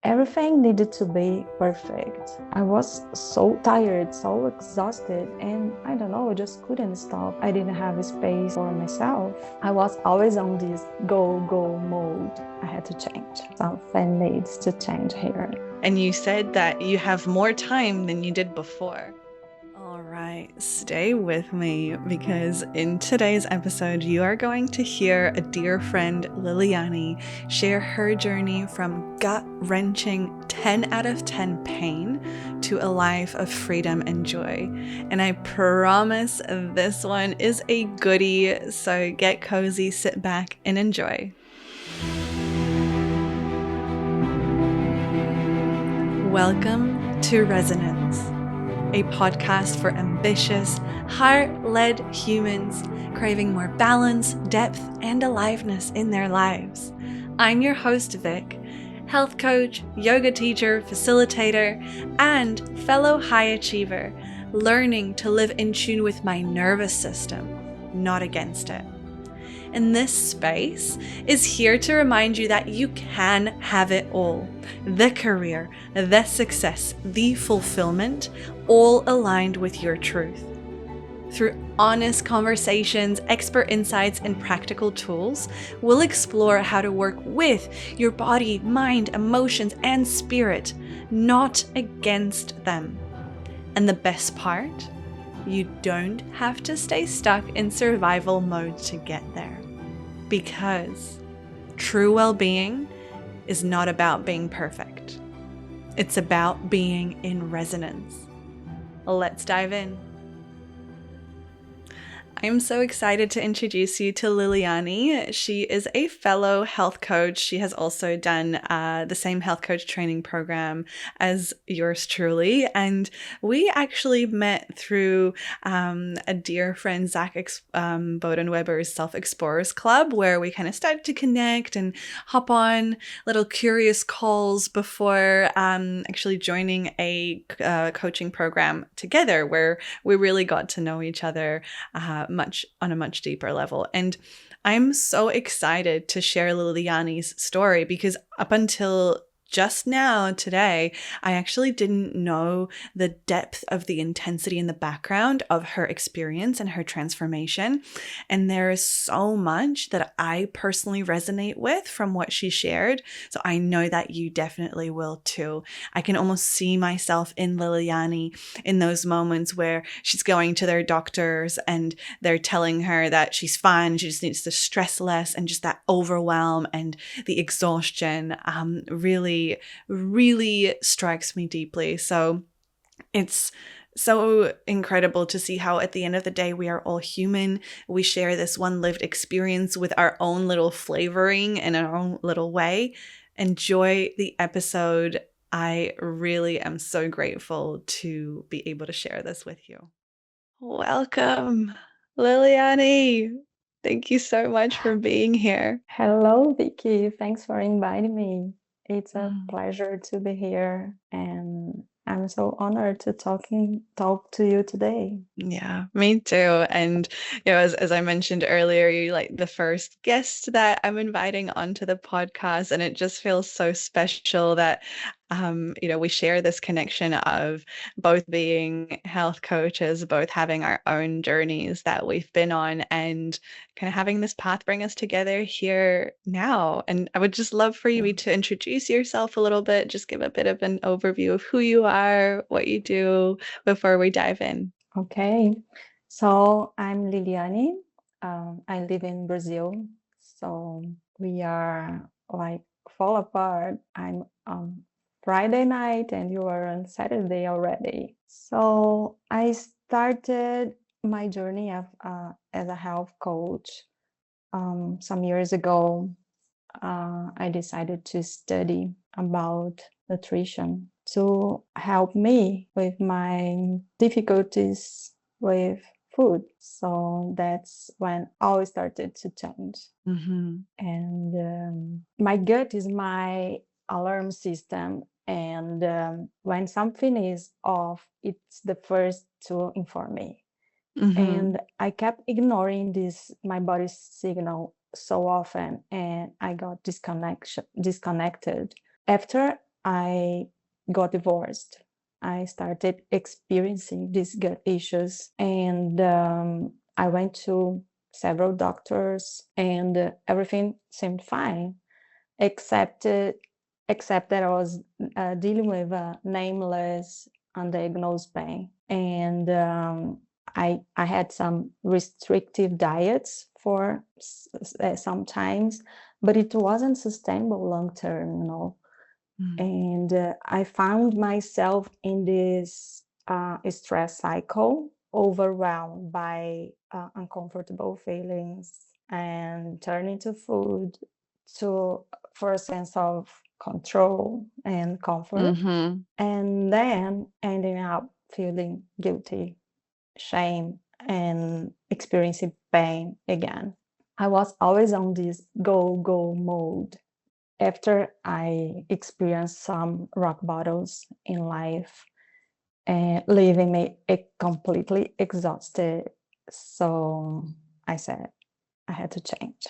Everything needed to be perfect. I was so tired, so exhausted, and I don't know, I just couldn't stop. I didn't have space for myself. I was always on this go mode. I had to change. Something needs to change here. And you said that you have more time than you did before. All right, stay with me because in today's episode, you are going to hear a dear friend, Liliani, share her journey from gut-wrenching 10 out of 10 pain to a life of freedom and joy. And I promise this one is a goodie, so get cozy, sit back, and enjoy. Welcome to Resonance, a podcast for ambitious, heart-led humans craving more balance, depth, and aliveness in their lives. I'm your host, Vic, health coach, yoga teacher, facilitator, and fellow high achiever, learning to live in tune with my nervous system, not against it. And this space is here to remind you that you can have it all. The career, the success, the fulfillment, all aligned with your truth. Through honest conversations, expert insights, and practical tools, we'll explore how to work with your body, mind, emotions, and spirit, not against them. And the best part? You don't have to stay stuck in survival mode to get there. Because true well-being is not about being perfect. It's about being in resonance. Let's dive in. I'm so excited to introduce you to Liliani. She is a fellow health coach. She has also done the same health coach training program as yours truly. And we actually met through a dear friend, Zach Bodenweber's Self Explorers Club, where we kind of started to connect and hop on little curious calls before actually joining a coaching program together, where we really got to know each other on a much deeper level. And I'm so excited to share Liliani's story because up until just now today, I actually didn't know the depth of the intensity in the background of her experience and her transformation. And there is so much that I personally resonate with from what she shared. So I know that you definitely will too. I can almost see myself in Liliani in those moments where she's going to their doctors and they're telling her that she's fine, she just needs to stress less, and just that overwhelm and the exhaustion really strikes me deeply. So it's so incredible to see how at the end of the day, we are all human. We share this one lived experience with our own little flavoring in our own little way. Enjoy the episode. I really am so grateful to be able to share this with you. Welcome, Liliani. Thank you so much for being here. Hello, Vicky. Thanks for inviting me. It's a pleasure to be here, and I'm so honored to talk to you today. Yeah, me too. And as I mentioned earlier, you're like the first guest that I'm inviting onto the podcast, and it just feels so special that we share this connection of both being health coaches, both having our own journeys that we've been on, and kind of having this path bring us together here now. And I would just love for you to introduce yourself a little bit, just give a bit of an overview of who you are, what you do before we dive in. Okay, so I'm Liliani. I live in Brazil. So we are like fall apart. I'm on Friday night and you are on Saturday already. So I started my journey as a health coach some years ago. I decided to study about nutrition to help me with my difficulties with food. So that's when all started to change. Mm-hmm. And my gut is my alarm system. And when something is off, it's the first to inform me. Mm-hmm. And I kept ignoring my body's signal so often, and I got disconnected. After I got divorced. I started experiencing these gut issues, and I went to several doctors, and everything seemed fine, except except that I was dealing with a nameless, undiagnosed pain, and I had some restrictive diets for sometimes, but it wasn't sustainable long term, Mm. and I found myself in this stress cycle, overwhelmed by uncomfortable feelings, and turning to food to for a sense of control and comfort, Mm-hmm. and then ending up feeling guilty, shame, and experiencing pain again. I was always on this go mode. After I experienced some rock bottoms in life and leaving me completely exhausted. So I said I had to change.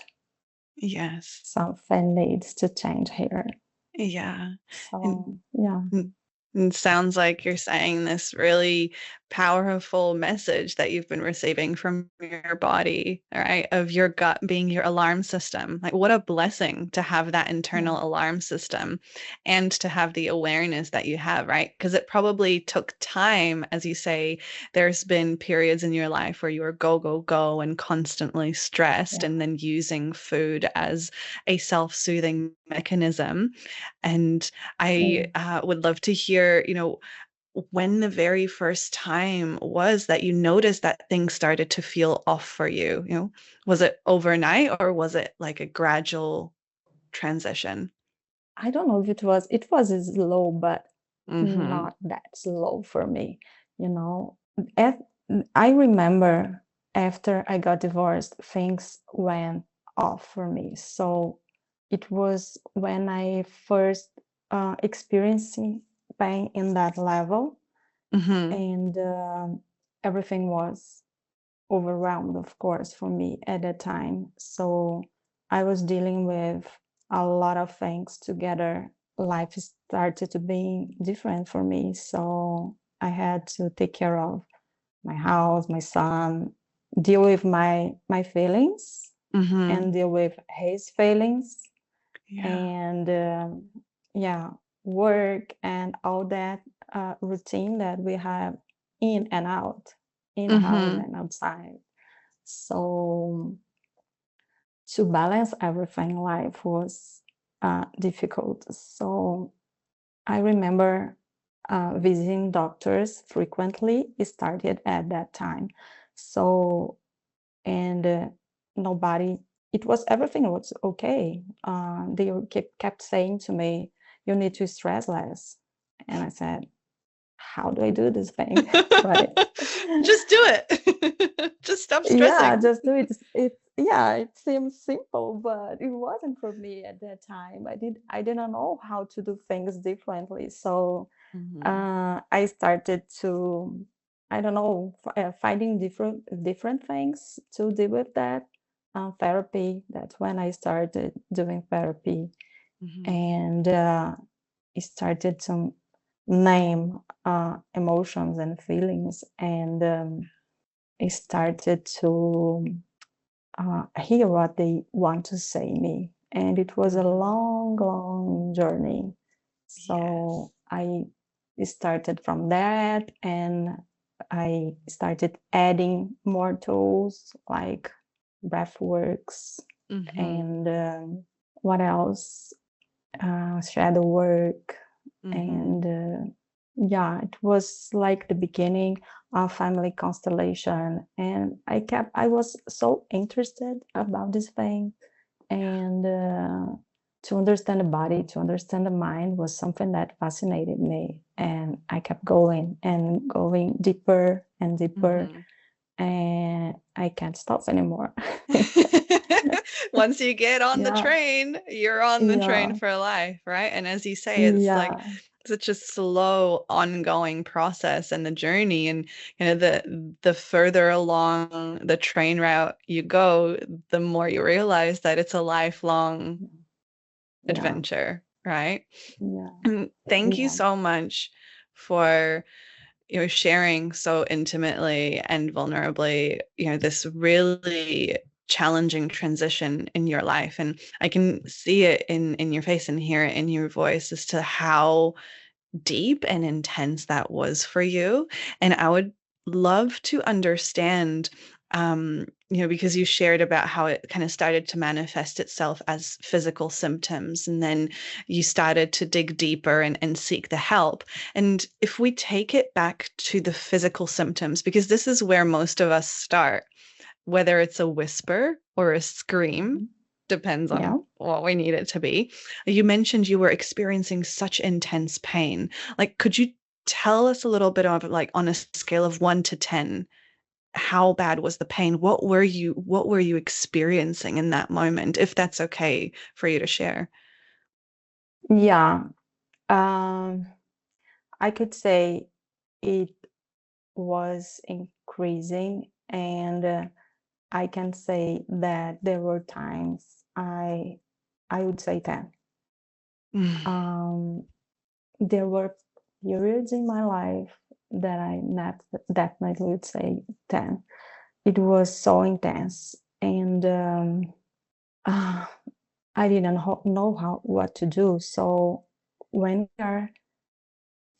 Yes. Something needs to change here. Yeah. And So yeah. mm, it sounds like you're saying this really powerful message that you've been receiving from your body, all right, of your gut being your alarm system. Like, what a blessing to have that Yeah. internal alarm system and to have the awareness that you have, right? Because it probably took time, as you say, there's been periods in your life where you were go, go, go and constantly stressed, Yeah. and then using food as a self soothing mechanism. And I Mm. would love to hear, when the very first time was that you noticed that things started to feel off for you. Was it overnight or was it like a gradual transition? I don't know if it was slow, but Mm-hmm. not that slow for me, you know. At, I remember after I got divorced, things went off for me. So it was when I first experiencing pain in that level, Mm-hmm. and everything was overwhelmed, of course, for me at that time. So I was dealing with a lot of things together. Life started to be different for me. So I had to take care of my house, my son, deal with my feelings Mm-hmm. and deal with his feelings, Yeah. and yeah, work and all that routine that we have in and out, in the house Mm-hmm. and outside. So to balance everything, life was difficult. So I remember visiting doctors frequently. It started at that time. So, and nobody, it was, everything was okay. They kept saying to me, you need to stress less. And I said, how do I do this thing? Right. Just do it. Just stop Yeah, stressing. just do it. Yeah, it seems simple, but it wasn't for me at that time. I didn't know how to do things differently. So Mm-hmm. I started to, I don't know, finding different things to deal with that. Therapy. That's when I started doing therapy, Mm-hmm. and started to name emotions and feelings, and I started to hear what they want to say me. And it was a Mm-hmm. long journey. Yes. So I started from that, and I started adding more tools like breath works, Mm-hmm. and what else? Shadow work, Mm-hmm. and yeah, it was like the beginning of family constellation, and I was so interested about this thing, and to understand the body, to understand the mind was something that fascinated me, and I kept going and going deeper and deeper, Mm-hmm. and I can't stop anymore. Once you get on the Yeah, train, you're on the train yeah, for life, right? And as you say, it's like yeah, such a slow, ongoing process and the journey. And the further along the train route you go, the more you realize that it's a lifelong yeah, adventure, right? Yeah. And thank you Yeah. so much for sharing so intimately and vulnerably, this really challenging transition in your life. And I can see it in your face and hear it in your voice as to how deep and intense that was for you. And I would love to understand, because you shared about how it kind of started to manifest itself as physical symptoms, and then you started to dig deeper and seek the help. And if we take it back to the physical symptoms, because this is where most of us start, whether it's a whisper or a scream, Mhm. depends on Yeah. what we need it to be. You mentioned you were experiencing such intense pain. Like, could you tell us a little bit of, like, on a scale of 1 to 10, how bad was the pain? What were you experiencing in that moment, if that's okay for you to share? Yeah. Um, I could say it was increasing, and I can say that there were times I would say 10. Mm. Um, there were periods in my life that I not definitely would say 10. It was so intense, and uh, I didn't know how what to do. So when we are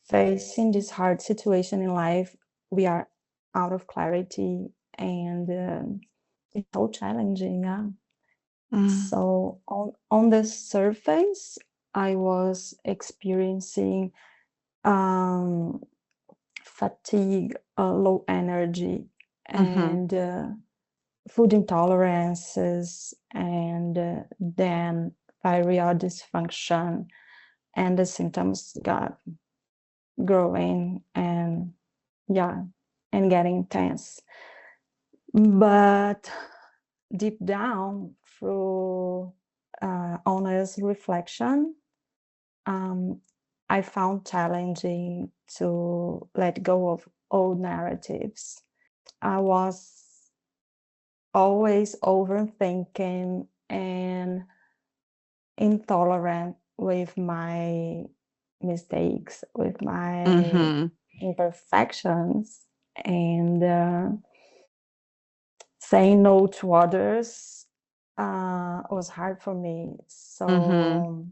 facing this hard situation in life, we are out of clarity, and it's so challenging. Yeah. Mm. So on the surface, I was experiencing um, fatigue, low energy, Mhm. and food intolerances, and then thyroid dysfunction, and the symptoms got growing, and yeah, and getting intense. But deep down, through honest reflection, um, I found challenging to let go of old narratives. I was always overthinking and intolerant with my mistakes, with my Mhm. imperfections, and saying no to others was hard for me. Mhm. So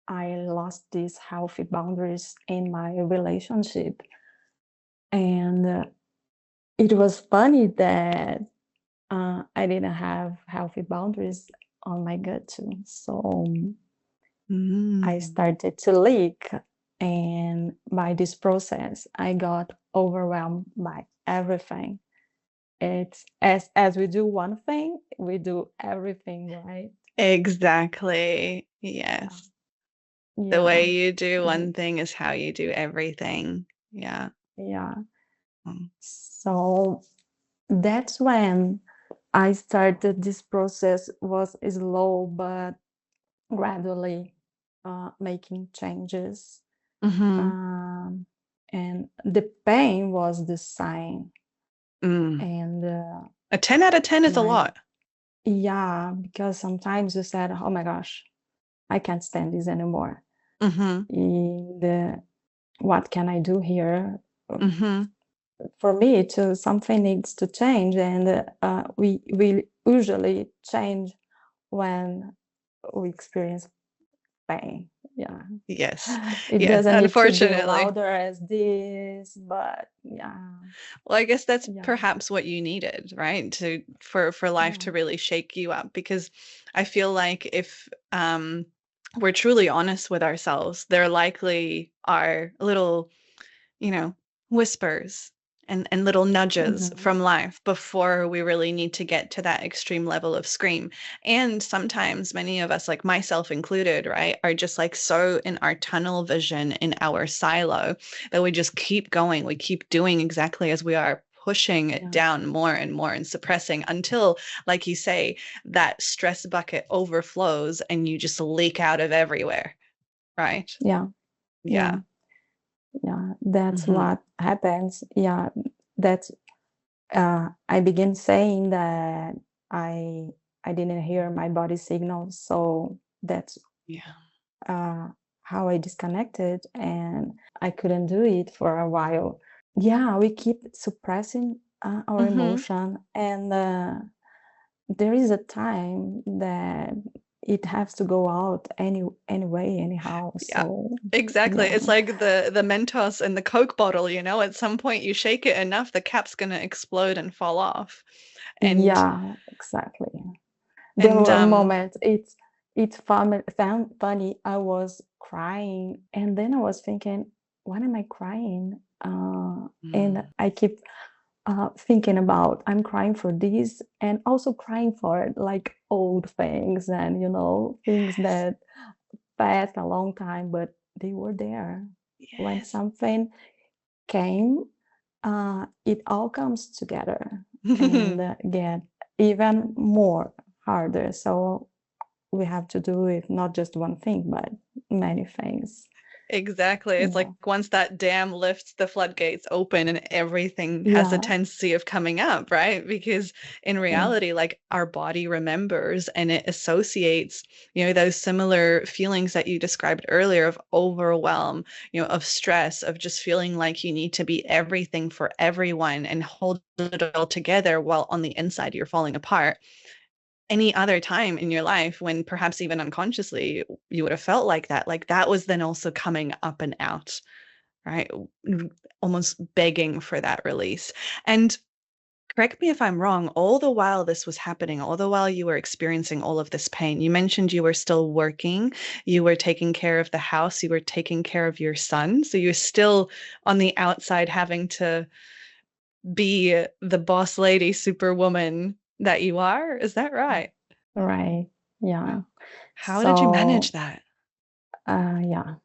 I lost these healthy boundaries in my relationship. And it was funny that I didn't have healthy boundaries on my gut too. So I Mm. started to leak. And by this process, I got overwhelmed by everything. It's as we do one thing, we do everything, right? Exactly. Yeah. Yes. The Yeah. way you do Yeah. one thing is how you do everything. Yeah. Yeah. Mm. So that's when I started this process. Was slow but gradually making changes. Mhm. Um, and the pain was the sign. Mm. And A 10 out of 10 is a my lot. yeah, because sometimes you said, "Oh my gosh, I can't stand this anymore." Mhm. And what can I do here? Mhm. For me, to something needs to change, and we usually change when we experience pain. Yeah. Yes. It Yes, doesn't need to be unfortunately. louder as this, but yeah. Well, I guess that's Yeah. perhaps what you needed, right? To for life Yeah. to really shake you up, because I feel like if we're truly honest with ourselves, there likely are little, you know, whispers and little nudges Mhm. from life before we really need to get to that extreme level of scream. And sometimes many of us, like myself included, right, are just like so in our tunnel vision, in our silo, that we just keep going. We keep doing exactly as we are, pushing it Yeah. down more and more and suppressing until, like you say, that stress bucket overflows and you just leak out of everywhere, right? Yeah. Yeah. Yeah. Yeah. That's Hmm. what happens. Yeah. That's I begin saying that I I didn't hear my body signals. So that's Yeah. uh, how I disconnected and I couldn't do it for a while. Yeah, we keep suppressing our Mhm. emotion, and there is a time that it has to go out anyway, anyhow. Yeah, So exactly. yeah, It's like the Mentos and the Coke bottle, at some point you shake it enough, the cap's gonna explode and fall off. And yeah, exactly. There and were moments. It's funny. I was crying, and then I was thinking, "What am I crying?" And Mm, I keep thinking about I'm crying for this, and also crying for like old things, and things yes, that passed a long time, but they were there. When yes. something came, it all comes together and get even more harder. So we have to do with not just one thing, but many things. Exactly. It's like Yeah. once that dam lifts, the floodgates open and everything has a Yeah. tendency of coming up, right? Because in Yeah. reality, like our body remembers and it associates, those similar feelings that you described earlier of overwhelm, of stress, of just feeling like you need to be everything for everyone and hold it all together while on the inside you're falling apart. Any other time in your life when perhaps even unconsciously you would have felt like that was then also coming up and out, right? Almost begging for that release. And correct me if I'm wrong, all the while this was happening, all the while you were experiencing all of this pain, you mentioned you were still working, you were taking care of the house, you were taking care of your son. So you're still on the outside having to be the boss lady, superwoman that you are. Is that right? Right. Yeah. How did you manage So, that? yeah.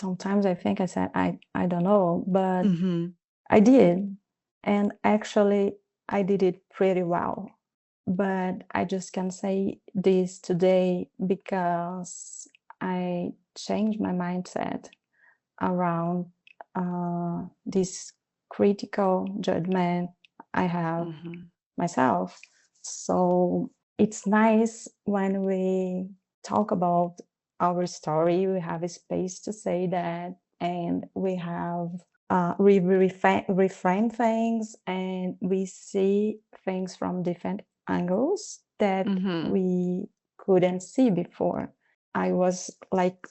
Sometimes I think I said I don't know, but Mhm. I did. And actually I did it pretty well. But I just can say this today because I changed my mindset around this critical judgment I have Mhm. myself. So it's nice when we talk about our story, we have a space to say that, and we have reframe things, and we see things from different angles that Mhm. we couldn't see before. I was like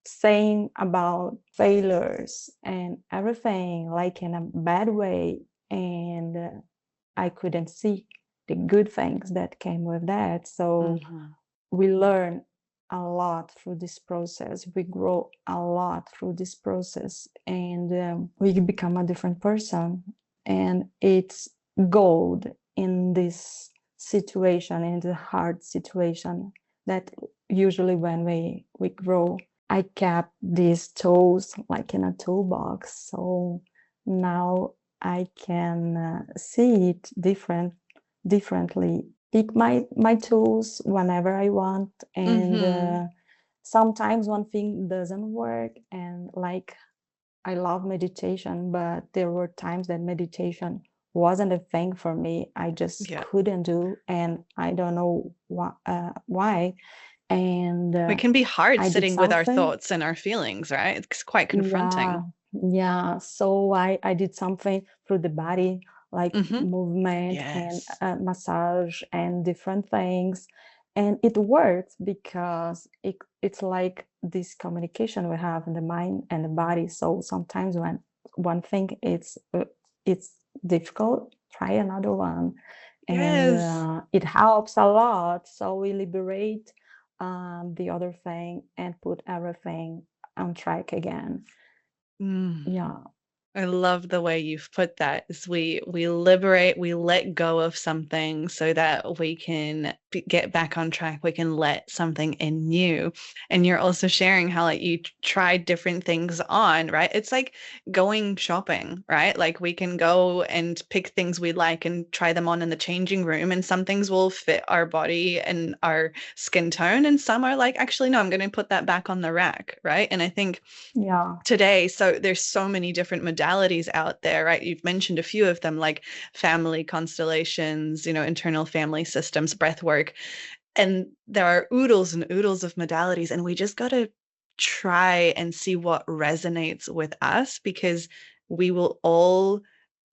saying about failures and everything like in a bad way, and I couldn't see the good things that came with that. So Mhm. we learn a lot through this process, we grow a lot through this process, and we become a different person. And it's gold in this situation, in the hard situation, that usually when we grow, I kept these tools like in a toolbox. So now I can see it differently, pick my tools whenever I want, and Mhm. sometimes one thing doesn't work, and like I love meditation, but there were times that meditation wasn't a thing for me. I just Yeah. couldn't do, and I don't know why. And It can be hard I did sitting with our something. thoughts and our feelings, right? It's quite Yeah, confronting. yeah. So I did something through the body, like Mhm. movement and Yes. massage and different things, and it works because it's like this communication we have in the mind and the body. So sometimes when one thing it's difficult, try another one, and Yes. it helps a lot. So we liberate the other thing and put everything on track again. Mm. Yeah, I love the way you've put that. Is we liberate, we let go of something so that we can get back on track. We can let something in new. And you're also sharing how like you tried different things on, right? It's like going shopping, right? Like we can go and pick things we like and try them on in the changing room, and some things will fit our body and our skin tone, and some are like, actually, no, I'm going to put that back on the rack, right? And I think yeah, today, so there's so many different modalities out there, right? You've mentioned a few of them, like family constellations, internal family systems, breath work, and there are oodles and oodles of modalities, and we just got to try and see what resonates with us, because we will all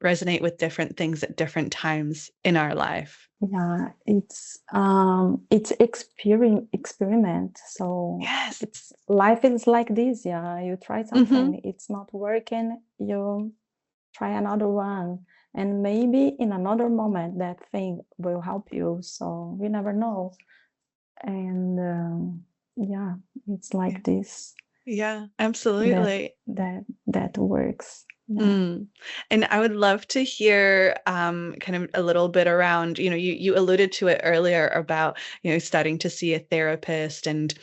resonate with different things at different times in our life. Yeah, it's experiment. So Yes. it's life is like this. Yeah, you try Mm-hmm. something, it's not working, you try another one, and maybe in another moment that thing will help you. So we never know. And yeah, it's Yeah. like this Yeah, that absolutely. that works. Yeah. Mm. And I would love to hear kind of a little bit around, you alluded to it earlier about, starting to see a therapist and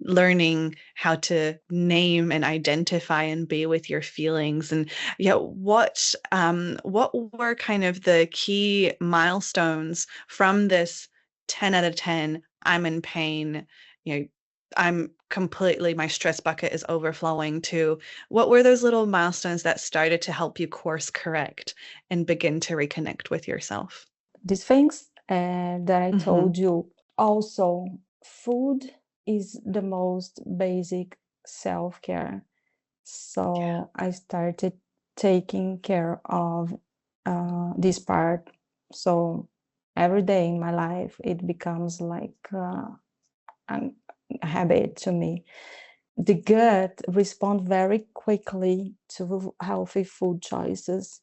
learning how to name and identify and be with your feelings. And yeah, what were kind of the key milestones from this 10 out of 10, I'm in pain, you know, my stress bucket is overflowing, to what were those little milestones that started to help you course correct and begin to reconnect with yourself? These things that I Mm-hmm. told you. Also, food is the most basic self-care. Yeah. So I started taking care of this part. So every day in my life, it becomes like a habit to me. The gut responds very quickly to healthy food choices,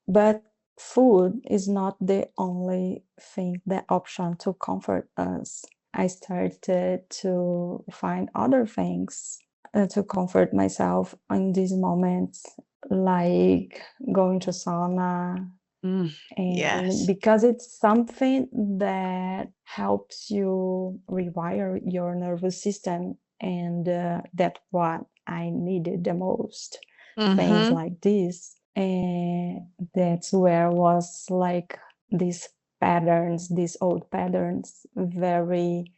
but food is not the only thing, the option to comfort us. I started to find other things to comfort myself in these moments, like going to sauna, Mm, and yes. because it's something that helps you rewire your nervous system, and that's what I needed the most, things Mm-hmm. like this. And that's where was like these patterns, these old patterns, very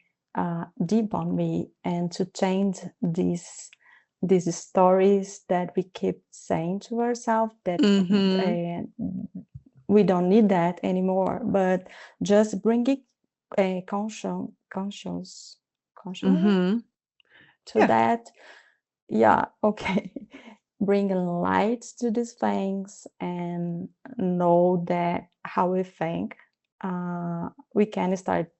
deep on me, and to change these stories that we keep saying to ourselves, that Mm-hmm. we don't need that anymore, but just bringing a conscious Mm-hmm. to Yeah. that. Yeah, okay. Bringing light to these things, and know that how we think, we can start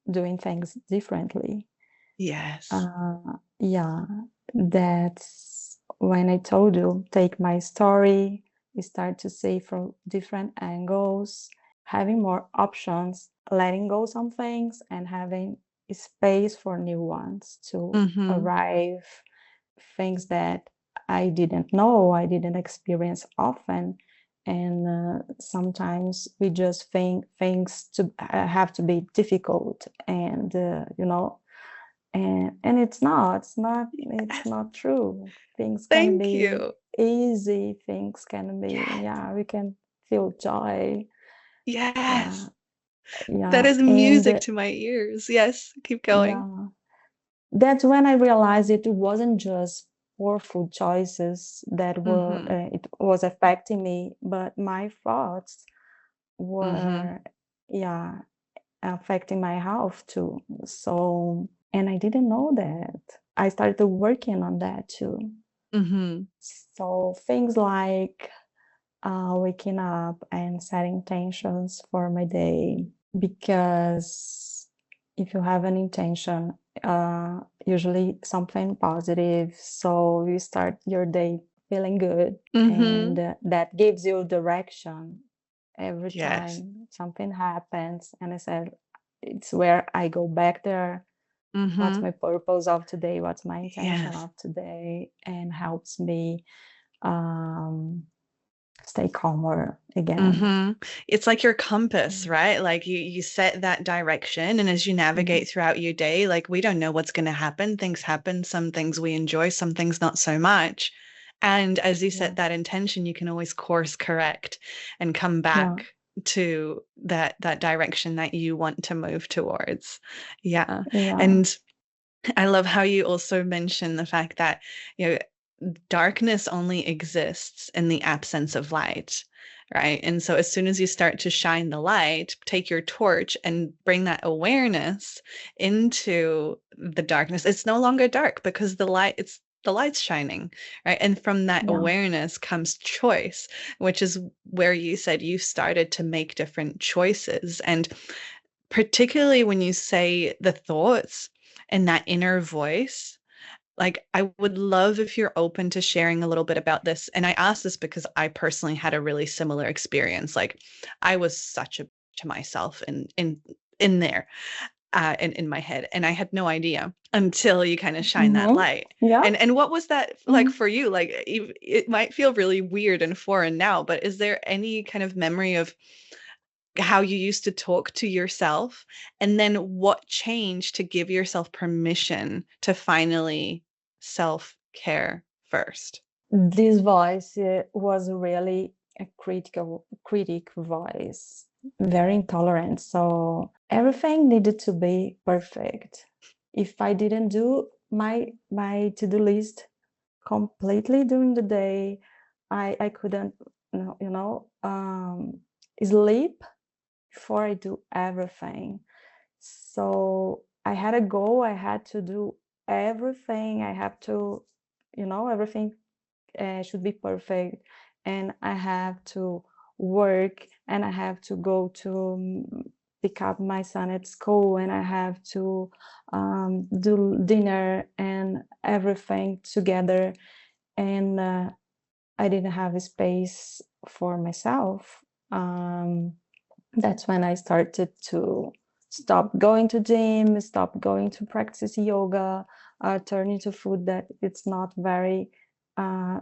doing things differently. Yes. Yeah, that's when I told you, take my story, start to see from different angles, having more options, letting go some things, and having space for new ones to Mm-hmm. arrive, things that I didn't know, I didn't experience often. And sometimes we just think things to have to be difficult, and and it's Yes. not true. Things can Thank be you. easy, things can be, Yes. yeah, we can feel joy. Yeah, Yes. That yeah. is And music to my ears. Yes. Keep going. yeah, that's when I realized it wasn't just poor food choices that were Mm-hmm. it was affecting me, but my thoughts Mm-hmm. were, yeah, affecting my health too. So, and I didn't know that. I started working on that too. Mm-hmm. So things like waking up and setting intentions for my day, because if you have an intention, usually something positive, so you start your day feeling good, Mm-hmm. and that gives you direction every Yes. time something happens. And I said, it's where I go back there. What's Mm-hmm. my purpose of today? What's my intention Yes. of today? And helps me um, stay calmer again. Mm-hmm. It's like your compass, Mm. right? Like you set that direction, and as you Yeah, navigate throughout your day, like we don't know what's going to happen. Things happen, some things we enjoy, some things not so much. And as you yeah, set that intention, you can always course correct and come yeah, back to that direction that you want to move towards. Yeah. yeah, And I love how you also mention the fact that, you know, darkness only exists in the absence of light, right? And so as soon as you start to shine the light, take your torch and bring that awareness into the darkness, it's no longer dark because the light, the light's shining, right? And from that Yeah. awareness comes choice, which is where you said you started to make different choices. And particularly when you say the thoughts and that inner voice, like, I would love if you're open to sharing a little bit about this. And I ask this because I personally had a really similar experience. Like, I was such a to myself and in there, in my head, and I had no idea until you kind of shine that Mm-hmm. light. Yeah. And what was that like Mhm. for you? Like, it might feel really weird and foreign now, but is there any kind of memory of how you used to talk to yourself, and then what changed to give yourself permission to finally self-care first? This voice was really a critic voice, very intolerant. So everything needed to be perfect. If I didn't do my to-do list completely during the day, I couldn't, sleep before I do everything. So I had a goal. I had to do everything. I have to, everything should be perfect, and I have to work, and I have to go to pick up my son at school, and I have to do dinner and everything together, and I didn't have a space for myself. um, that's when I started to stop going to gym, stop going to practice yoga, turn into food that it's not very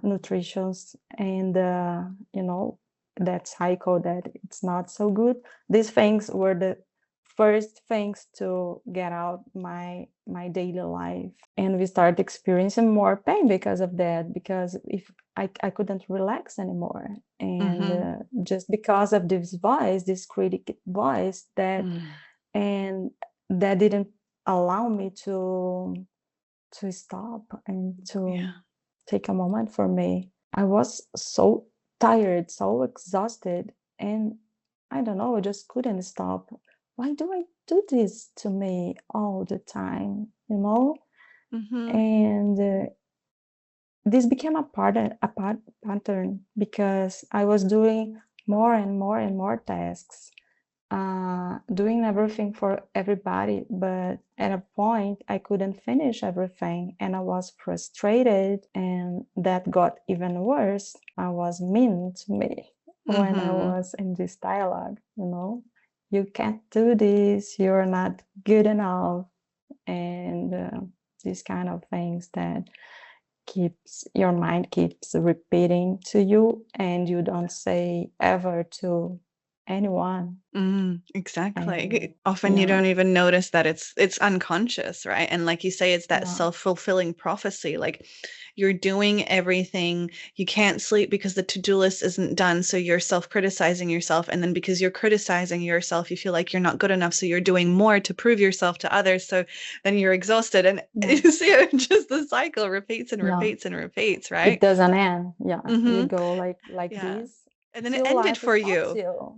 nutritious, and that cycle that it's not so good. These things were the first things to get out my daily life, and we start experiencing more pain because of that, because if I couldn't relax anymore, and Mhm. just because of this voice, this critic voice, Mm. and that didn't allow me to stop and to Yeah. take a moment for me. I was so tired, so exhausted, and I don't know, I just couldn't stop. Why do I do this to me all the time, Mhm. And this became a pattern, because I was doing more and more and more tasks, doing everything for everybody, but at a point I couldn't finish everything, and I was frustrated, and that got even worse. I was mean to me when I Mhm. was in this dialogue, you can't do this, you're not good enough, and these kind of things that keeps your mind keeps repeating to you, and you don't say ever to anyone. Exactly. And Often you yeah, don't even notice that it's unconscious, right? And like you say, it's that yeah, self-fulfilling prophecy. Like, you're doing everything. You can't sleep because the to-do list isn't done, so you're self-criticizing yourself. And then because you're criticizing yourself, you feel like you're not good enough, so you're doing more to prove yourself to others. So then you're exhausted, and yeah, you see it, just the cycle repeats and yeah. repeats and repeats, It right? doesn't end. Yeah, you Mm-hmm. go like Yeah. this And then it till ended life for stops you. you.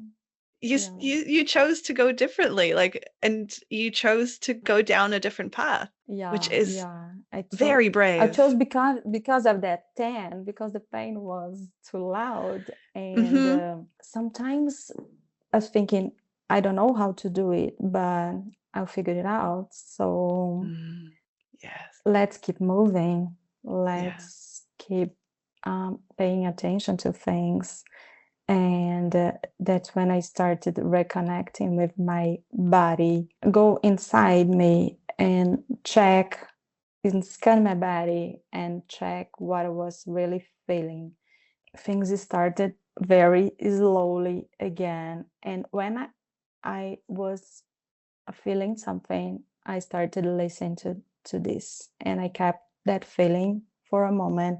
You Yeah, you chose to go differently, like, and you chose to go down a different path, which yeah, is yeah. I chose very I chose brave. because of that pain, because the pain was too loud, and Mhm. sometimes I was thinking, I don't know how to do it, but I'll figure it out. So Mm. Yes. let's keep moving. Yeah. Let's keep paying attention to things. And that's when I started reconnecting with my body, go inside me and check, and scan my body and check what I was really feeling. Things started very slowly again. And when I was feeling something, I started listening to this, and I kept that feeling for a moment,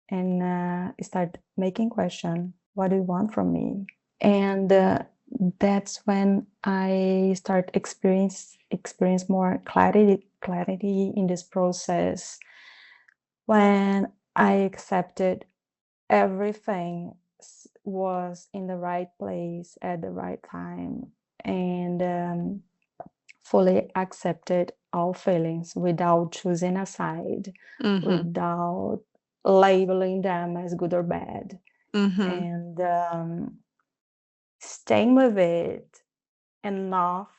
and start making question, what do you want from me? And that's when I start experience more clarity in this process, when I accepted everything was in the right place at the right time, and fully accepted all feelings without choosing a side, Mm-hmm. without labeling them as good or bad, Mm-hmm. and staying with it enough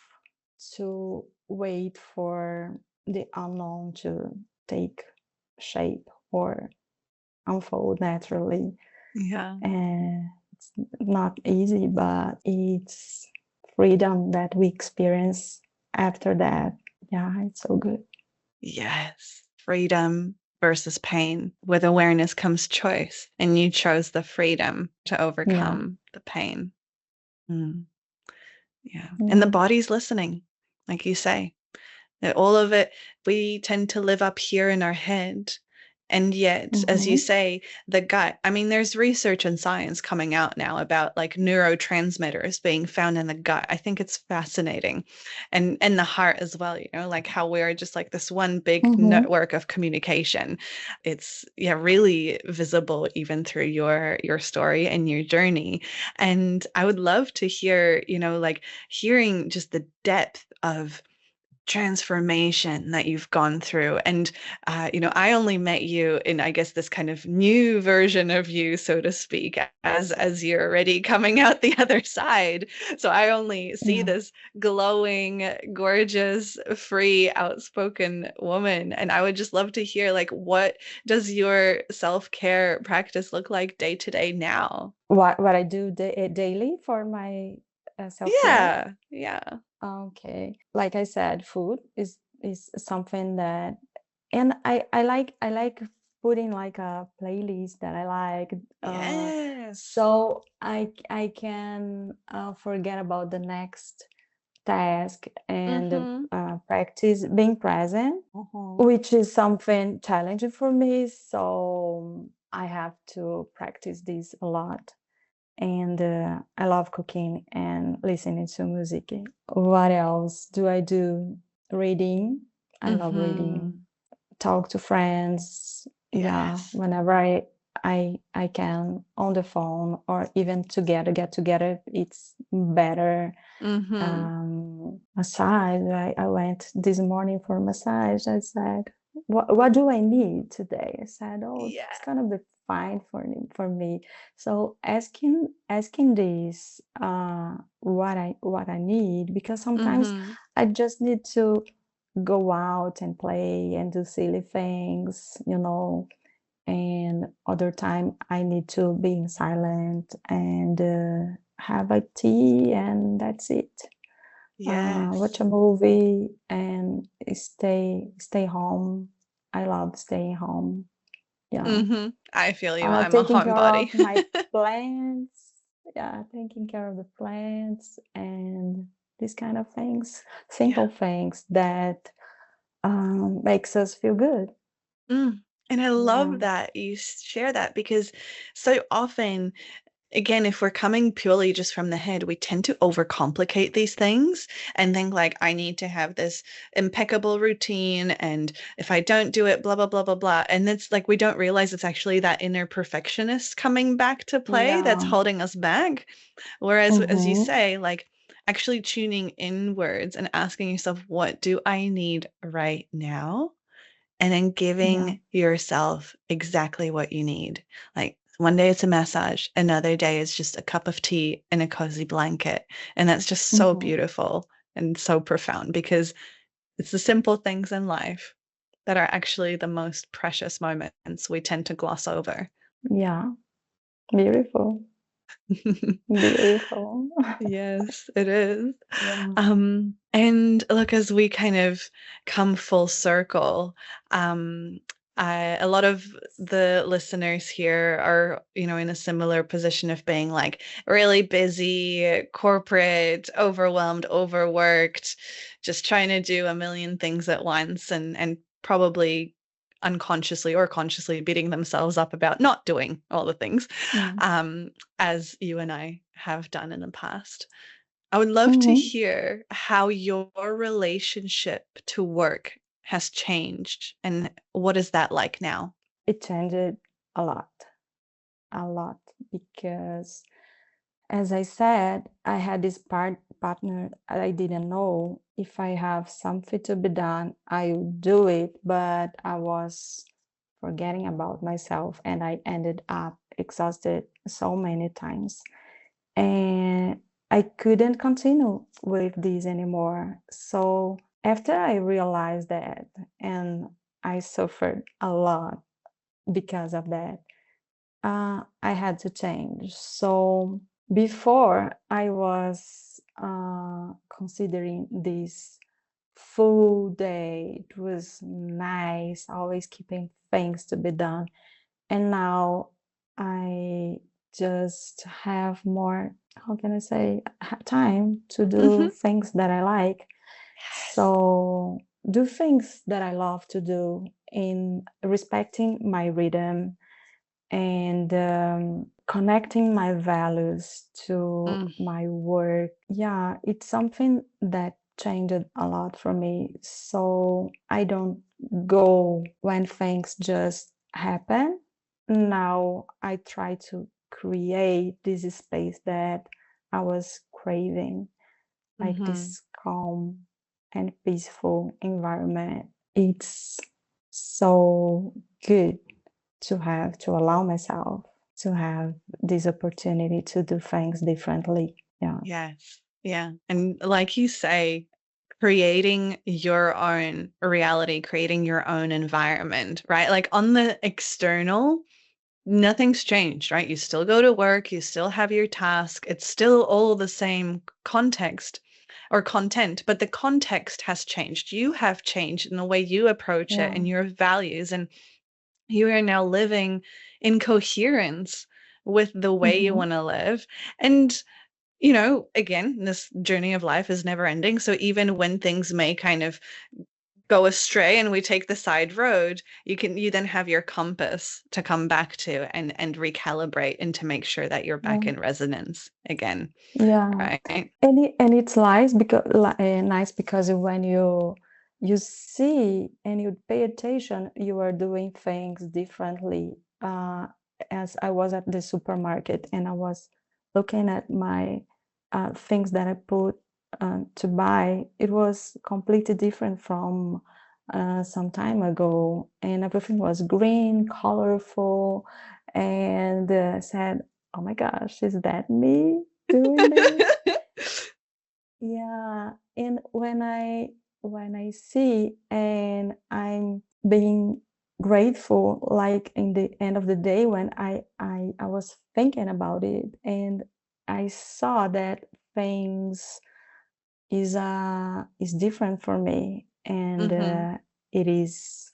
to wait for the unknown to take shape or unfold naturally. Yeah. And it's not easy, but it's freedom that we experience after that. Yeah, it's so good. Yes. Freedom versus pain. With awareness comes choice, and you chose the freedom to Yeah, overcome the pain. Mm, yeah. And the yeah. body's listening, like you say. That all of it, we tend to live up here in our head. And yet, as you Mm-hmm. say, the gut, I mean, there's research and science coming out now about like neurotransmitters being found in the gut. I think it's fascinating. And the heart as well, you know, like how we're just like this one big Mm-hmm. network of communication. It's yeah, really visible even through your story and your journey. And I would love to hear, you know, like hearing just the depth of transformation that you've gone through. And you know, I only met you in, I guess, this kind of new version of you, so to speak, as you're already coming out the other side. So I only see Yeah. this glowing, gorgeous, free, outspoken woman. And I would just love to hear, like, what does your self-care practice look like day to day now? What I do daily for my self-care. Yeah, yeah. Okay. Like I said, food is something that, and I like putting like a playlist that I like, Yes. so I can forget about the next task and Mm-hmm. practice being present, Mm-hmm. which is something challenging for me. So I have to practice this a lot. And I love cooking and listening to music. What else do I do? Reading. I love reading. Mm-hmm. Talk to friends. Yeah, Yes. whenever I can on the phone or even together, get together, it's better. Mm-hmm. Massage. I went this morning for massage. I said, what do I need today? I said, oh, it's Yeah. gonna be fine for me. So asking this, what I need, because sometimes Mm-hmm. I just need to go out and play and do silly things, and other time I need to be in silent and have a tea, and that's it. Watch Yes. a movie and stay home. I love staying home. Yeah. Mm-hmm. I feel you. I'm a Taking care homebody. of my plants. Yeah, taking care of the plants and these kind of things, Yeah. simple things that makes us feel good. Mm. And I love Yeah. that you share that because so often, again, if we're coming purely just from the head, we tend to overcomplicate these things and think like, I need to have this impeccable routine. And if I don't do it, blah, blah, blah, blah, blah. And it's like, we don't realize it's actually that inner perfectionist coming back to play that's Yeah. holding us back. Whereas, as you Mm-hmm. say, like actually tuning inwards and asking yourself, what do I need right now? And then Yeah. giving yourself exactly what you need. Like one day it's a massage, another day is just a cup of tea and a cozy blanket. And that's just so Mm-hmm. beautiful and so profound because it's the simple things in life that are actually the most precious moments we tend to gloss over. Yeah. Beautiful. Beautiful. Yes, it is. Yeah. And look, as we kind of come full circle, um, a lot of the listeners here are, you know, in a similar position of being like really busy, corporate, overwhelmed, overworked, just trying to do a million things at once and probably unconsciously or consciously beating themselves up about not doing all the things, Yeah. um, as you and I have done in the past. I would love to Mm-hmm. hear how your relationship to work has changed and what is that like now? It changed a lot, because as I said, I had this partner, I didn't know if I have something to be done, I would do it, but I was forgetting about myself and I ended up exhausted so many times. And I couldn't continue with this anymore. So after I realized that, and I suffered a lot because of that, I had to change. So before I was considering this full day, it was nice, always keeping things to be done. And now I just have more, how can I say, time to do Mhm. things that I like. Yes. So do things that I love to do in respecting my rhythm and connecting my values to Mm, my work. Yeah, it's something that changed a lot for me. So I don't go when things just happen. Now I try to create this space that I was craving, like mhm. this calm and peaceful environment. It's so good to allow myself to have this opportunity to do things differently. Yeah. Yes. Yeah. And like you say, creating your own reality, creating your own environment, right? Like on the external, nothing's changed, right? You still go to work, you still have your task, it's still all the same context or content, but the context has changed. You have changed in the way you approach it Yeah. and your values, and you are now living in coherence with the way you Mhm. want to live. And again, this journey of life is never ending. So even when things may kind of go astray and we take the side road, you then have your compass to come back to and recalibrate and to make sure that you're back Yeah. in resonance again, Yeah. right? And it's nice because when you see and you pay attention, you are doing things differently. As I was at the supermarket and I was looking at my things that I put to buy, it was completely different from some time ago, and everything was green, colorful, and said, "Oh my gosh, is that me doing this?" Yeah, and when I see and I'm being grateful, like in the end of the day when I was thinking about it and I saw that things is different for me and Mhm. it is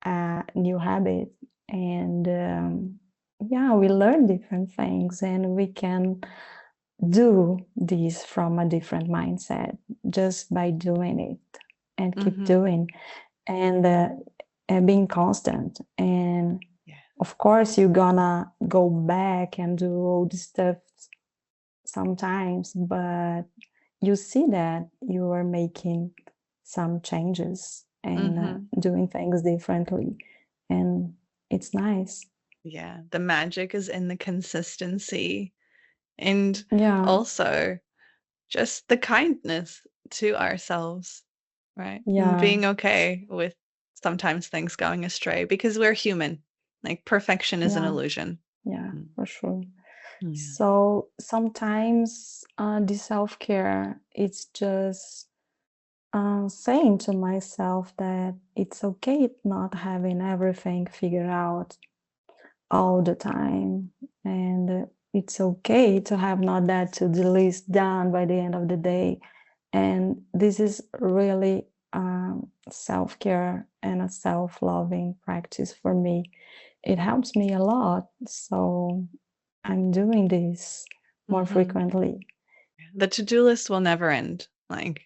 a new habit and yeah, we learn different things and we can do this from a different mindset just by doing it and keep Mhm. doing and being constant. And Yeah. of course, you're gonna go back and do all this stuff sometimes, but you see that you are making some changes and Mhm. doing things differently, and it's nice. Yeah. The magic is in the consistency and Yeah, also just the kindness to ourselves, right? And yeah, being okay with sometimes things going astray because we're human. Like perfection is an yeah, illusion. yeah, Mm. for sure. Yeah. So sometimes the self care, it's just saying to myself that it's okay not having everything figured out all the time. And it's okay to have not that to the list done by the end of the day. And this is really self care and a self loving practice for me. It helps me a lot. So I'm doing this more Mhm. frequently. The to-do list will never end. Like,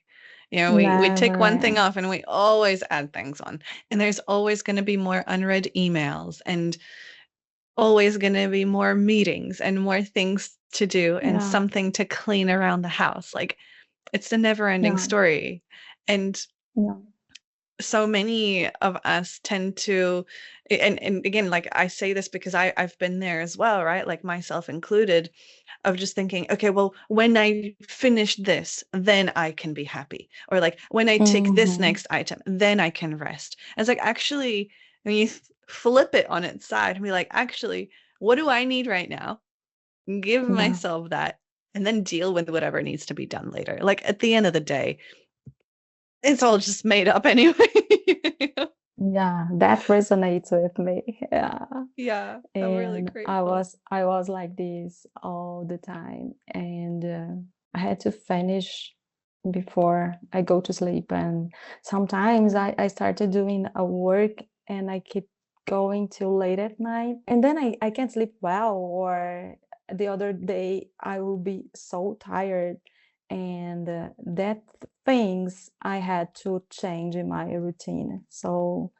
we tick one thing Never. off and we always add things on. And there's always going to be more unread emails and always going to be more meetings and more things to do and Yeah. something to clean around the house. Like it's a never ending Yeah. story. And Yeah. so many of us tend to, and again, like I say this because I've been there as well, right? Like myself included, of just thinking, okay, well, when I finish this, then I can be happy. Or like when I tick this Mm-hmm. next item, then I can rest. And it's like, actually, when you flip it on its side and be like, actually, what do I need right now? Give Yeah. myself that and then deal with whatever needs to be done later. Like at the end of the day, it's all just made up anyway. Yeah, that resonates with me. Yeah. Yeah, I'm really And I grateful. was I was like this all the time, and I had to finish before I go to sleep. And sometimes I started doing a work and I keep going till late at night, and then I can't sleep well, or the other day I will be so tired. And that things I had to change in my routine, so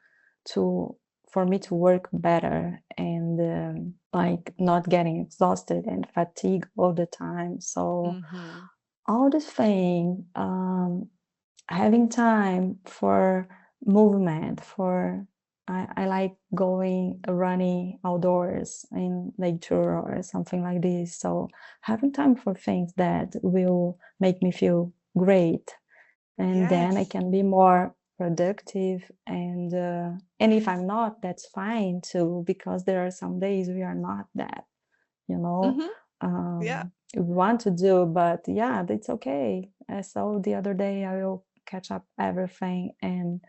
to for me to work better, and like not getting exhausted and fatigued all the time. So Mm-hmm. all this thing, having time for movement, for I like going running outdoors in nature or something like this. So having time for things that will make me feel great, and then I Yes. can be more productive. And if I'm not, that's fine too, because there are some days we are not that, you know, Mm-hmm. Yeah. we want to do, but yeah, that's okay. So the other day I will catch up everything, and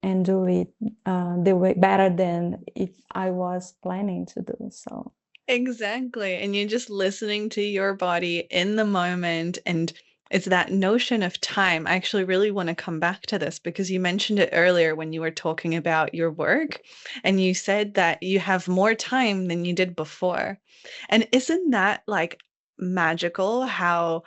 and do it the way better than if I was planning to do so. Exactly. And you're just listening to your body in the moment. And it's that notion of time. I actually really want to come back to this because you mentioned it earlier when you were talking about your work. And you said that you have more time than you did before. And isn't that like magical how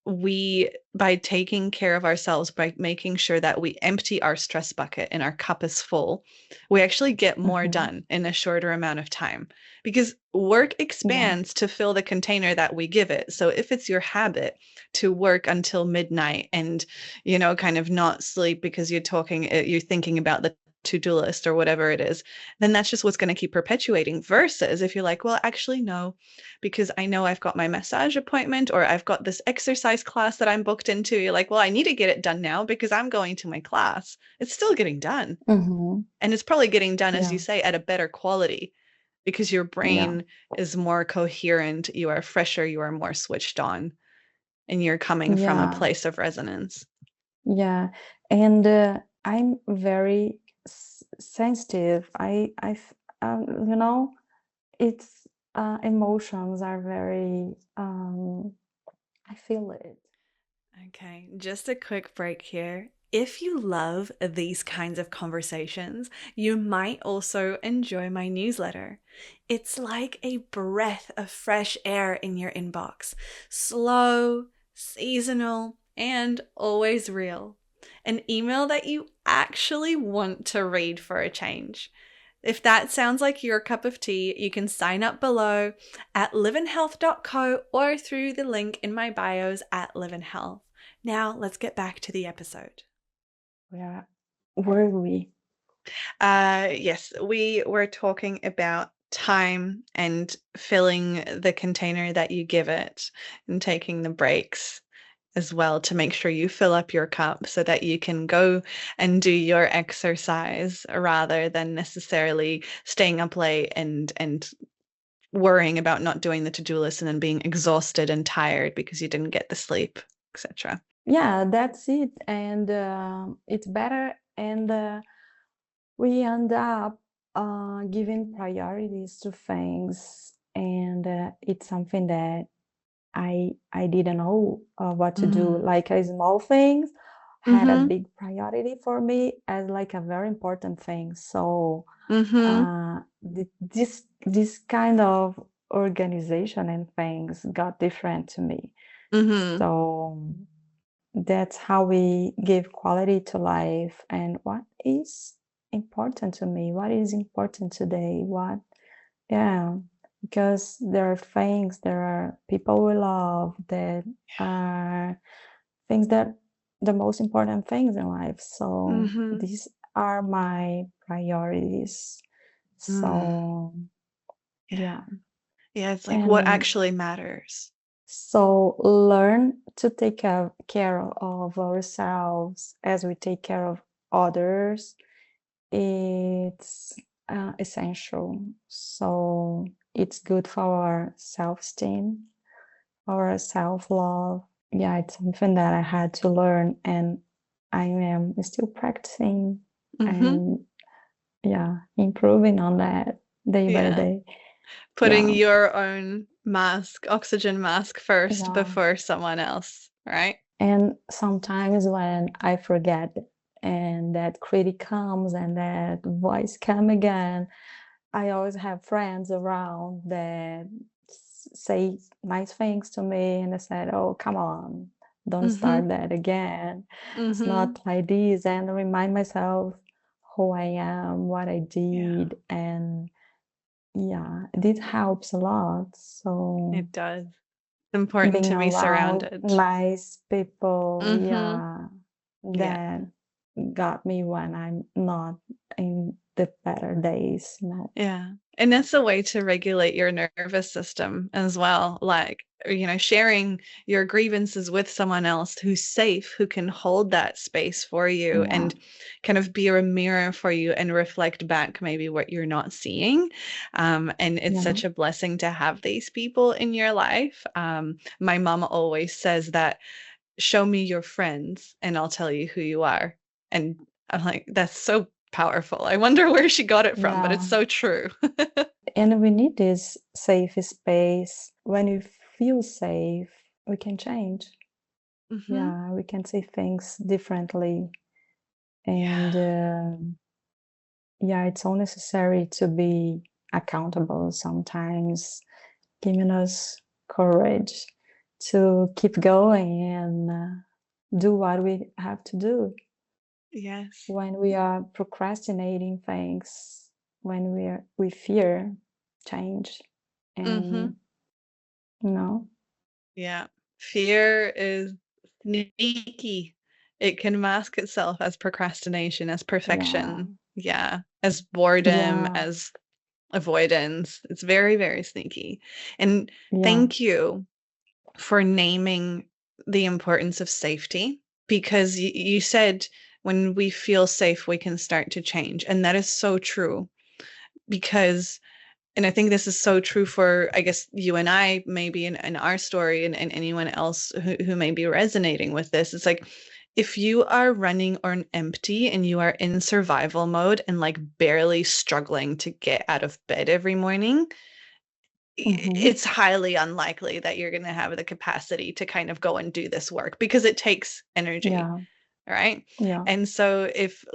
we, by taking care of ourselves, by making sure that we empty our stress bucket and our cup is full, we actually get more Hmm. done in a shorter amount of time because work Yeah. expands to fill the container that we give it. So if it's your habit to work until midnight and, kind of not sleep because you're thinking about the to-do list or whatever it is, then that's just what's going to keep perpetuating. Versus if you're like, well, actually, no, because I know I've got my massage appointment or I've got this exercise class that I'm booked into. You're like, well, I need to get it done now because I'm going to my class. It's still getting done. Hmm. And it's probably getting done, as you Yeah. say, at a better quality because your Yeah. brain is more coherent, you are fresher, you are more switched on, and you're coming from a Yeah. place of resonance. Yeah, and I'm very sensitive. You know, it's emotions are very. I feel it. Okay, just a quick break here. If you love these kinds of conversations, you might also enjoy my newsletter. It's like a breath of fresh air in your inbox, slow, seasonal, and always real. An email that you actually want to read for a change. If that sounds like your cup of tea, you can sign up below at liveandhealth.co or through the link in my bios at Live and Health. Now, let's get back to the episode. Where were we? Yes, we were talking about time and filling the container that you give it and taking the breaks as well to make sure you fill up your cup so that you can go and do your exercise rather than necessarily staying up late and worrying about not doing the to-do list and then being exhausted and tired because you didn't get the sleep, etc. Yeah, that's it. And it's better. And we end up giving priorities to things, and it's something that I didn't know what to do. Mm. Like a small things had a Mhm. big priority for me as like a very important thing. So Mhm. this kind of organization and things got different to me. Mhm. So that's how we give quality to life, and what is important to me, what is important today, what, yeah, because there are things, there are people we love that are things that the most important things in life. So Mm-hmm. these are my priorities. Mm. So Yeah. yeah. Yeah. It's like what And actually matters. so learn to take care of ourselves as we take care of others. It's essential. So it's good for our self-esteem, our self-love. Yeah, it's something that I had to learn, and I am still practicing Mm-hmm. and yeah, improving on that day by Yeah. day. Putting Yeah, your own mask, oxygen mask first yeah. before someone else, right? And sometimes when I forget and that critic comes and that voice come again, I always have friends around that say nice things to me, and I said, "Oh, come on, don't Mm-hmm. start that again. It's Mm-hmm. not like this." And remind myself who I am, what I Yeah, did, and yeah, it helps a lot. So it does. It's important being to be around surrounded. nice people, Mm-hmm. yeah, Yeah. that got me when I'm not in the better days, you know. Yeah. And that's a way to regulate your nervous system as well. Like, sharing your grievances with someone else who's safe, who can hold that space for you Yeah, and kind of be a mirror for you and reflect back maybe what you're not seeing. And it's yeah, such a blessing to have these people in your life. My mom always says that, show me your friends and I'll tell you who you are. And I'm like, that's so powerful. I wonder where she got it from, but it's yeah. so true. And we need this safe space. When we feel safe, we can change. Hmm. Yeah, we can see things differently. Yeah. And yeah, it's so necessary to be accountable sometimes, giving us courage to keep going and do what we have to do Yes. when we are procrastinating things, when we fear change, Hmm. and you know, Yeah. Fear is sneaky. It can mask itself as procrastination, as yeah, perfection. Yeah. As boredom, yeah, as avoidance. It's very, very sneaky. And yeah, thank you for naming the importance of safety, because you said when we feel safe, we can start to change. And that is so true because, and I think this is so true for, I guess, you and I, maybe in our story, and anyone else who may be resonating with this. It's like, if you are running on empty and you are in survival mode and like barely struggling to get out of bed every morning, hmm, it's highly unlikely that you're going to have the capacity to kind of go and do this work because it takes energy, yeah, right? yeah, And so if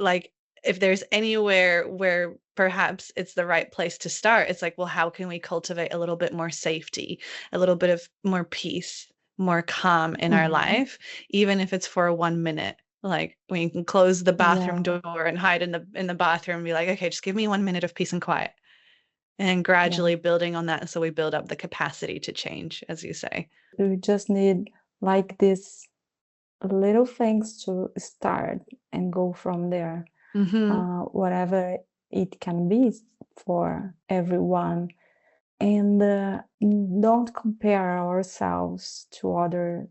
there's anywhere where perhaps it's the right place to start, it's like, well, how can we cultivate a little bit more safety, a little bit of more peace, more calm in our hmm, life, even if it's for 1 minute. Like we can close the bathroom yeah, door and hide in the bathroom and be like, okay, just give me 1 minute of peace and quiet, and yeah. gradually building on that so we build up the capacity to change, as you say. We just need like these little things to start and go from there. Mm-hmm. Whatever it can be for everyone, and don't compare ourselves to other.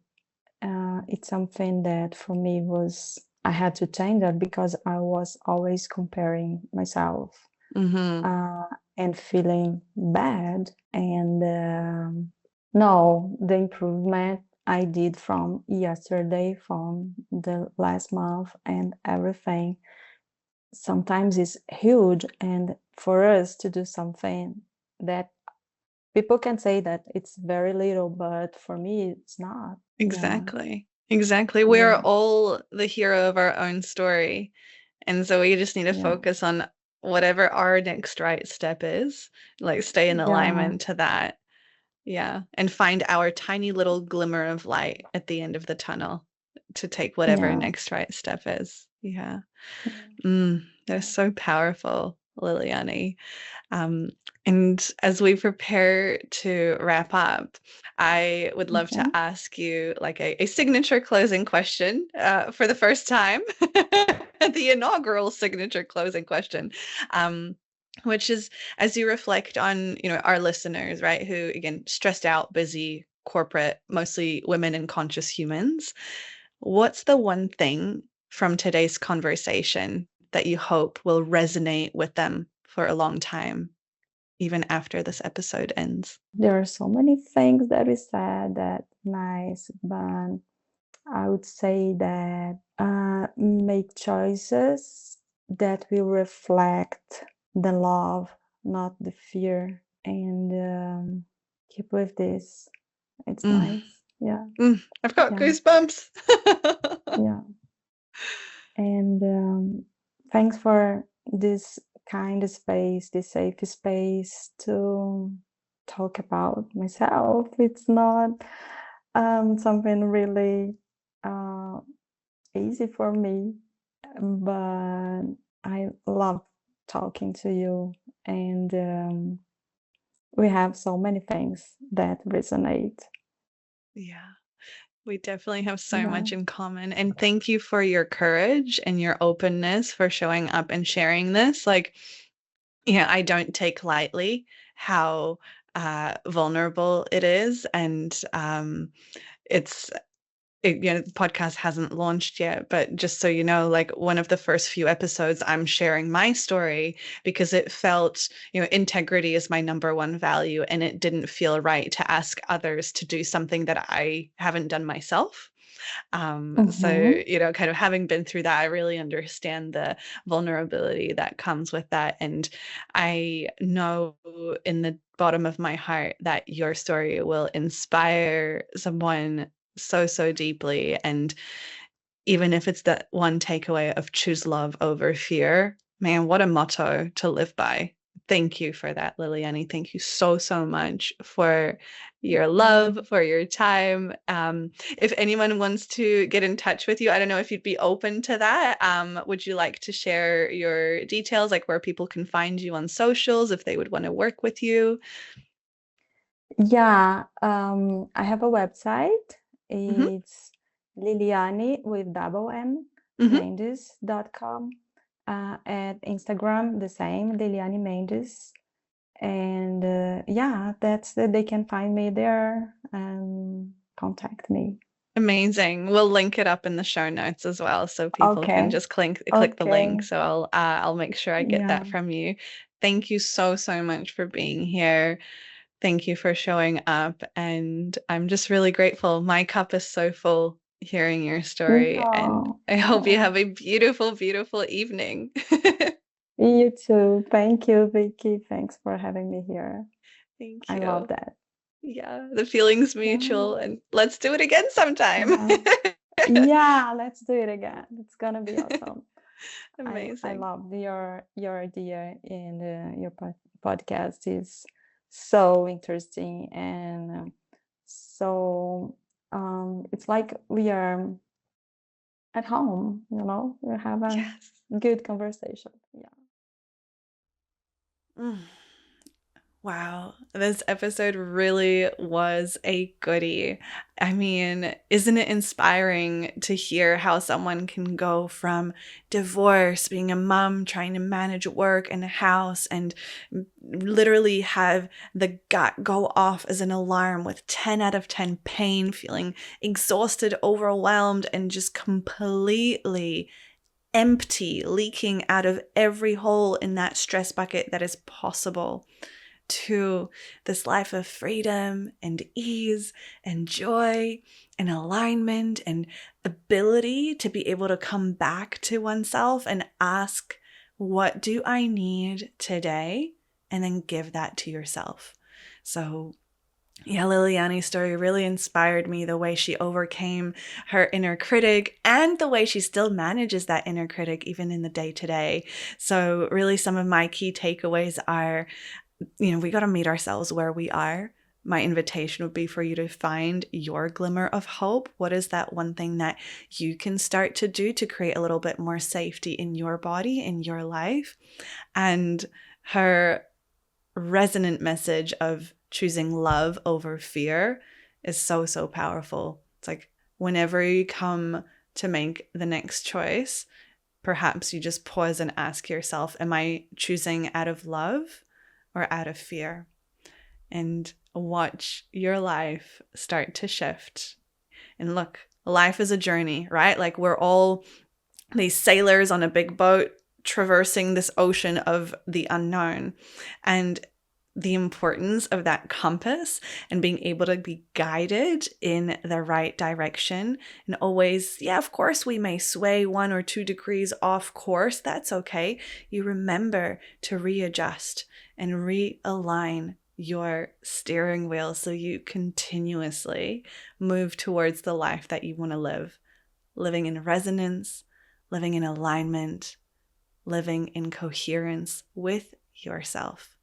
It's something that for me was I had to change that because I was always comparing myself Mm-hmm. uh, and feeling bad. And no, the improvement I did from yesterday, from the last month, and everything sometimes is huge. And for us to do something that people can say that it's very little, but for me, it's not. Yeah, Exactly. Exactly. We're yeah, all the hero of our own story. And so we just need to yeah, focus on whatever our next right step is, like stay in yeah, alignment to that. Yeah. And find our tiny little glimmer of light at the end of the tunnel to take whatever yeah, next right step is. Yeah. yeah. They're so powerful, Liliani. Um, And as we prepare to wrap up, I would love to Okay. ask you like a signature closing question for the first time, the inaugural signature closing question, um, which is as you reflect on, our listeners, right, who again stressed out, busy, corporate, mostly women and conscious humans. What's the one thing from today's conversation that you hope will resonate with them for a long time, even after this episode ends? There are so many things that we said that nice, but I would say that make choices that will reflect the love, not the fear, and keep with this. It's Mm, nice. Yeah, I've got yeah, goosebumps. yeah. And thanks for this kind of space, this safe space to talk about myself. It's not something really uh, easy for me, but I love talking to you, and we have so many things that resonate. Yeah, we definitely have so Yeah. much in common. And thank you for your courage and your openness for showing up and sharing this. Like, yeah, I don't take lightly how vulnerable it is. And it's the podcast hasn't launched yet, but just so you know, like one of the first few episodes, I'm sharing my story because it felt, integrity is my number one value, and it didn't feel right to ask others to do something that I haven't done myself. So, Mm-hmm. kind of having been through that, I really understand the vulnerability that comes with that. And I know in the bottom of my heart that your story will inspire someone so, so deeply. And even if it's that one takeaway of choose love over fear, man, what a motto to live by. Thank you for that, Liliani. Thank you so, so much for your love, for your time. If anyone wants to get in touch with you, I don't know if you'd be open to that. Would you like to share your details, like where people can find you on socials if they would want to work with you? Yeah, I have a website. Hmm. It's Liliani with double M, Hmm. Mendes.com. At Instagram, the same, Liliani Mendes. And yeah, they can find me there and contact me. Amazing. We'll link it up in the show notes as well, so people can Okay. just click the link. Okay. So I'll make sure I get that Yeah. from you. Thank you so, so much for being here. Thank you for showing up, and I'm just really grateful. My cup is so full hearing your story, and No. I hope you Oh, have a beautiful, beautiful evening. you too. Thank you, Vicky. Thanks for having me here. Thank I love you. that. Yeah, the feeling's Yeah. mutual, and let's do it again sometime. Yeah. Yeah, let's do it again. It's gonna be awesome. I Amazing. love your idea, and your podcast is so interesting, and so it's like we are at home, we have a Yes. good conversation. Yeah. Mm. Wow, this episode really was a goodie. I mean, isn't it inspiring to hear how someone can go from divorce, being a mom, trying to manage work and a house, and literally have the gut go off as an alarm with 10 out of 10 pain, feeling exhausted, overwhelmed, and just completely empty, leaking out of every hole in that stress bucket that is possible, to this life of freedom and ease and joy and alignment and ability to be able to come back to oneself and ask, what do I need today? And then give that to yourself. So yeah, Liliani's story really inspired me, the way she overcame her inner critic and the way she still manages that inner critic even in the day to day. So really some of my key takeaways are, we got to meet ourselves where we are. My invitation would be for you to find your glimmer of hope. What is that one thing that you can start to do to create a little bit more safety in your body, in your life? And her resonant message of choosing love over fear is so, so powerful. It's like whenever you come to make the next choice, perhaps you just pause and ask yourself, am I choosing out of love or out of fear? And watch your life start to shift. And look, life is a journey, right? Like we're all these sailors on a big boat traversing this ocean of the unknown. And the importance of that compass and being able to be guided in the right direction. And always, yeah, of course, we may sway 1 or 2 degrees off course. That's okay. You remember to readjust and realign your steering wheel so you continuously move towards the life that you want to live. Living in resonance, living in alignment, living in coherence with yourself.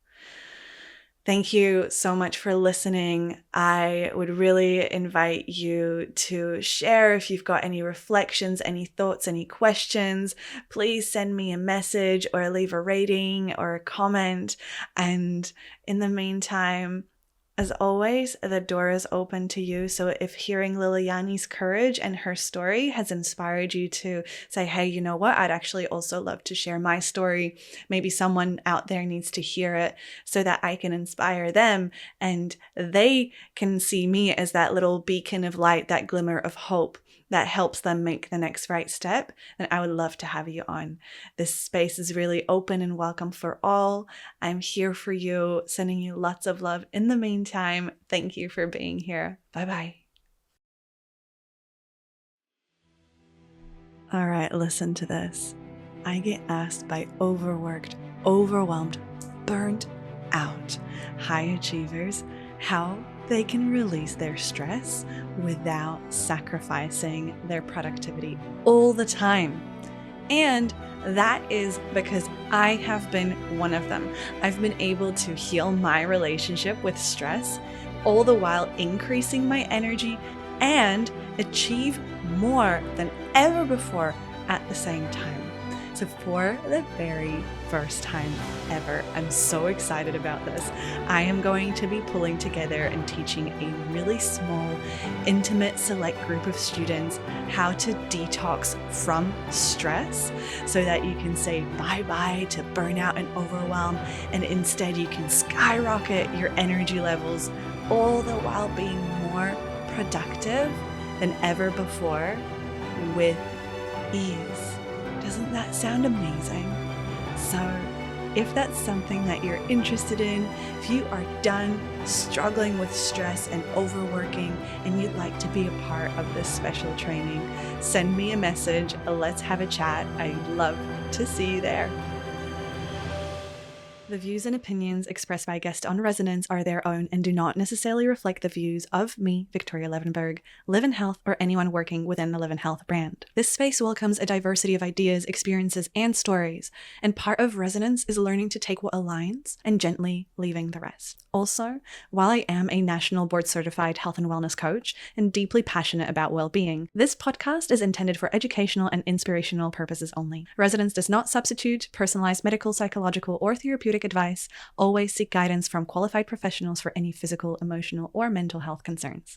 Thank you so much for listening. I would really invite you to share if you've got any reflections, any thoughts, any questions. Please send me a message or leave a rating or a comment. And in the meantime, as always, the door is open to you. So if hearing Liliani's courage and her story has inspired you to say, hey, you know what? I'd actually also love to share my story. Maybe someone out there needs to hear it so that I can inspire them and they can see me as that little beacon of light, that glimmer of hope that helps them make the next right step, then I would love to have you on. This space is really open and welcome for all. I'm here for you, sending you lots of love. In the meantime, thank you for being here. Bye-bye. All right, listen to this. I get asked by overworked, overwhelmed, burnt out high achievers how they can release their stress without sacrificing their productivity all the time. And that is because I have been one of them. I've been able to heal my relationship with stress, all the while increasing my energy and achieve more than ever before at the same time. So for the very first time ever, I'm so excited about this. I am going to be pulling together and teaching a really small, intimate, select group of students how to detox from stress so that you can say bye-bye to burnout and overwhelm, and instead you can skyrocket your energy levels, all the while being more productive than ever before with ease. Doesn't that sound amazing? So if that's something that you're interested in, if you are done struggling with stress and overworking and you'd like to be a part of this special training, send me a message. Let's have a chat. I'd love to see you there. The views and opinions expressed by guests on Resonance are their own and do not necessarily reflect the views of me, Victoria Levenberg, Live in Health, or anyone working within the Live in Health brand. This space welcomes a diversity of ideas, experiences, and stories, and part of Resonance is learning to take what aligns and gently leaving the rest. Also, while I am a national board certified health and wellness coach and deeply passionate about well-being, this podcast is intended for educational and inspirational purposes only. Resonance does not substitute personalized medical, psychological, or therapeutic advice. Always seek guidance from qualified professionals for any physical, emotional, or mental health concerns.